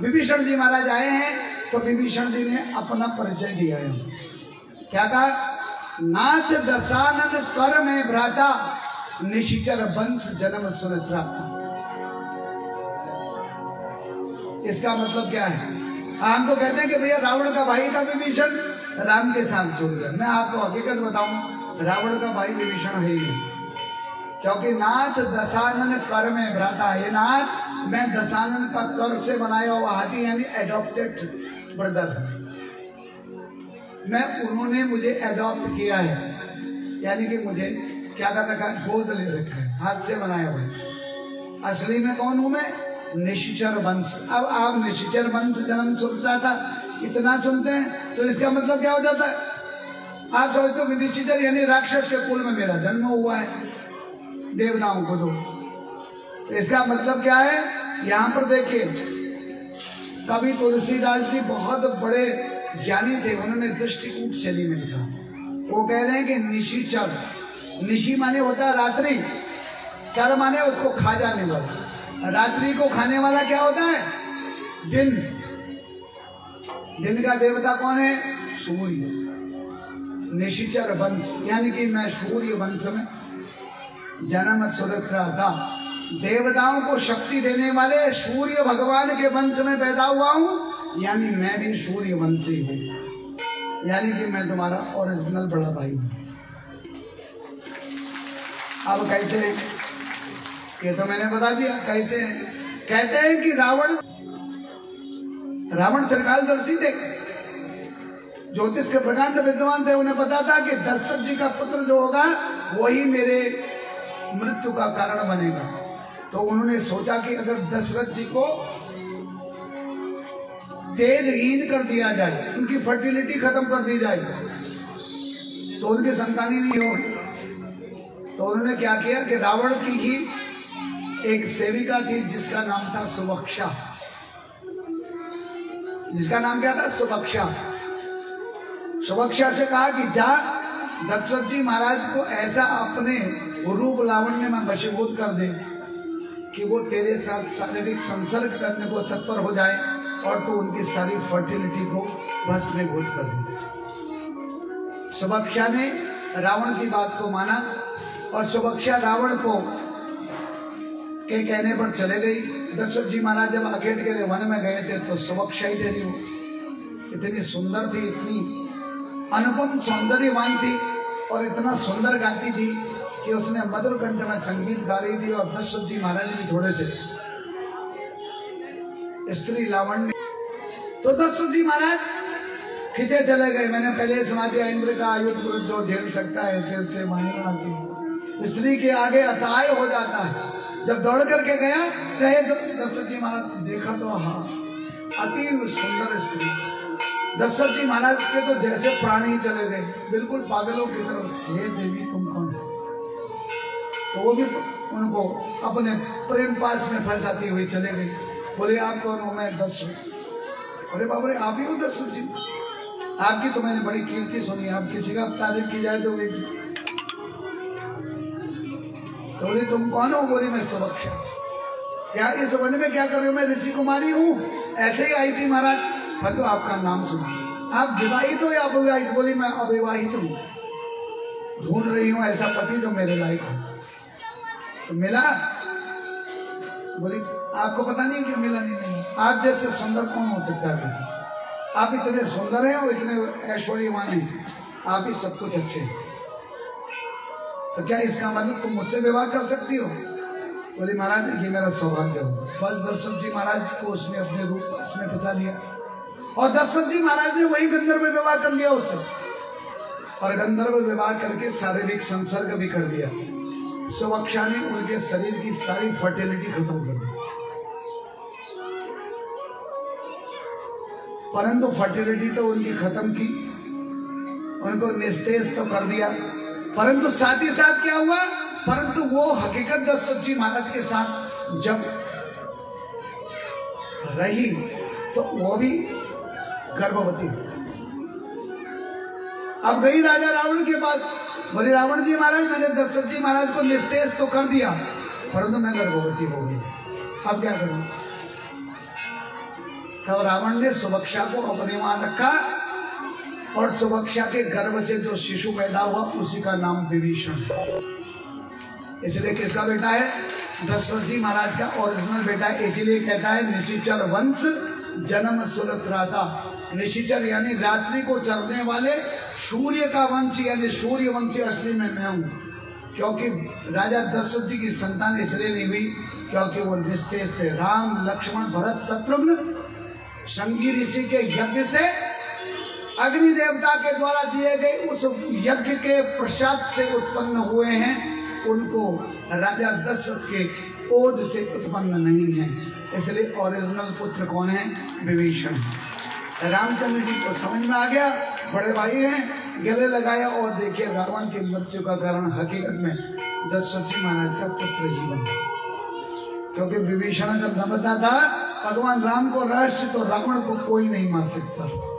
विभीषण जी महाराज आए हैं तो विभीषण जी ने अपना परिचय दिया है। क्या कहा? नाथ दशानन कर में भ्राता, निशिचर वंश जन्म सुरत्राता। इसका मतलब क्या है? हम तो कहते हैं कि भैया रावण का भाई था विभीषण, राम के साथ जुड़ गया। मैं आपको हकीकत बताऊं, रावण का भाई विभीषण है ही, क्योंकि नाथ दशानन कर में भ्राता है। नाथ मैं दशानन का कर से बनाया हुआ हाथी, यानी एडॉप्टेड ब्रदर। मैं उन्होंने मुझे एडॉप्ट किया है, यानी कि मुझे क्या कर रखा है? गोद ले रखा है, हाथ से बनाया हुआ है। असली में कौन हूं मैं? निशिचर वंश। अब आप निशिचर वंश जन्म सुनता था, इतना सुनते हैं तो इसका मतलब क्या हो जाता है? आप समझते हो निशिचर यानी राक्षस के कुल में मेरा जन्म हुआ है, देवताओं को दो। तो इसका मतलब क्या है? यहां पर देखिए, कवि तुलसीदास जी बहुत बड़े ज्ञानी थे, उन्होंने दृष्टिकूट शैली में लिखा। वो कह रहे हैं कि निशिचर, निशि माने होता है रात्रि, चर माने उसको खा जाने वाला। रात्रि को खाने वाला क्या होता है? दिन। दिन का देवता कौन है? सूर्य। निशिचर वंश यानी कि मैं सूर्य वंश में जन्म सुरक्षा था। देवताओं को शक्ति देने वाले सूर्य भगवान के वंश में पैदा हुआ हूं, यानी मैं भी सूर्य वंशी हूं, यानी कि मैं तुम्हारा ओरिजिनल बड़ा भाई हूं। अब कैसे? ये तो मैंने बता दिया कैसे। कहते हैं कि रावण त्रिकालदर्शी थे, ज्योतिष के प्रकांड विद्वान थे। उन्हें पता था कि दशरथ जी का पुत्र जो होगा वही मेरे मृत्यु का कारण बनेगा। तो उन्होंने सोचा कि अगर दशरथ जी को तेजहीन कर दिया जाए, उनकी फर्टिलिटी खत्म कर दी जाए, तो उनकी संतान ही नहीं होगी। तो उन्होंने क्या किया कि रावण की ही एक सेविका थी जिसका नाम था सुभक्षा। जिसका नाम क्या था? सुभक्षा। सुभक्षा से कहा कि जा दशरथ जी महाराज को ऐसा अपने रूप लावण्य में वशीभूत कर दे कि वो तेरे साथ शारीरिक संसर्ग करने को तत्पर हो जाए और तो उनकी सारी फर्टिलिटी को भस्मीभूत कर दे। सुभक्षा ने रावण की बात को माना और सुभक्षा रावण को के कहने पर चले गई। दशरथ जी महाराज जब आखेट के लिए वन में गए थे तो सुभक्षा ही थी, वो इतनी सुंदर थी, इतनी अनुपम सौंदर्यवान थी और इतना सुंदर गाती थी कि उसने मधुर कंठ में संगीत गा रही थी। और दशरथ जी महाराज भी थोड़े से स्त्री लावण्य, तो दशरथ जी महाराज खिंचे चले गए। मैंने पहले सुना दिया, इंद्र का आयुध पुरुष जो झेल सकता है ऐसे ऐसे मानी स्त्री के आगे असहाय हो जाता है। जब दौड़ करके गया कहे दशरथ जी महाराज देखा तो हाँ, अति सुंदर स्त्री। दशरथ जी महाराज के तो जैसे प्राण ही चले गए, बिल्कुल पागलों की तरफ। हे देवी तुम कौन? तो वो भी उनको अपने प्रेम पास में फंसाती हुई चले गई। बोले आप कौन हो? मैं दशरथ। अरे बाबा आप ही हो दशरथ जी? आपकी तो मैंने बड़ी कीर्ति सुनी, आप किसी का तारीफ की जाए तो बोले तुम कौन हो? बोली मैं सुभक्षा। क्या इस वन में क्या कर रहे हो? मैं ऋषि कुमारी हूँ, ऐसे ही आई थी महाराज। हाँ तो आपका नाम सुना। आप विवाहित हो या अविवाहित? बोली मैं अविवाहित हूँ, ढूंढ रही हूँ ऐसा पति जो मेरे लायक हो। तो मिला? बोली आपको पता नहीं कि मिला नहीं। आप जैसे सुंदर कौन हो सकता है किसी? आप इतने सुंदर हैं और इतने ऐश्वर्यवान हैं, आप ही सब कुछ अच्छे हैं। तो क्या इसका मतलब तुम मुझसे विवाह कर सकती हो? बोली महाराज ये मेरा सौभाग्य हो। बस दशरथ जी महाराज को उसने अपने रूप में फंसा लिया और दशरथ जी महाराज ने वही गंधर्व विवाह कर लिया उससे, और गंधर्व विवाह करके शारीरिक संसर्ग भी कर दिया। सुभक्षा ने उनके शरीर की सारी फर्टिलिटी खत्म कर दी, परंतु फर्टिलिटी तो उनकी खत्म की, उनको निस्तेज तो कर दिया, परंतु साथ ही साथ क्या हुआ? परंतु वो हकीकत दशरथ जी महाराज के साथ जब रही तो वो भी गर्भवती। अब गई राजा रावण के पास, बोले रावण जी महाराज मैंने दशरथ जी महाराज को निस्तेज तो कर दिया, परंतु मैं गर्भवती हो गई, अब क्या करूं? तो रावण ने सुभक्षा को अपने वहां रखा और सुभक्षा के गर्भ से जो शिशु पैदा हुआ उसी का नाम विभीषण है। इसलिए किसका बेटा है? दशरथ जी महाराज का ओरिजिनल बेटा है। इसीलिए कहता है निशिचर वंश जन्म सुरत्राता। निशिचर यानी रात्रि को चरने वाले सूर्य का वंश यानी सूर्य वंशी असली में मैं हूं। क्योंकि राजा दशरथ जी की संतान इसलिए नहीं हुई क्योंकि वो निस्तेज थे। राम लक्ष्मण भरत शत्रुघ्न संगी ऋषि के यज्ञ से अग्नि देवता के द्वारा दिए गए उस यज्ञ के प्रसाद से उत्पन्न हुए हैं। उनको राजा दशरथ के ओज से उत्पन्न नहीं है। इसलिए ओरिजिनल पुत्र कौन है? विभीषण। रामचंद्र जी को समझ में आ गया, बड़े भाई हैं, गले लगाया और देखिए रावण की मृत्यु का कारण हकीकत में दशरथ जी महाराज का पुत्र ही बना। क्योंकि विभीषण जब न बता था भगवान राम को रहस्य तो रावण को कोई नहीं मार सकता।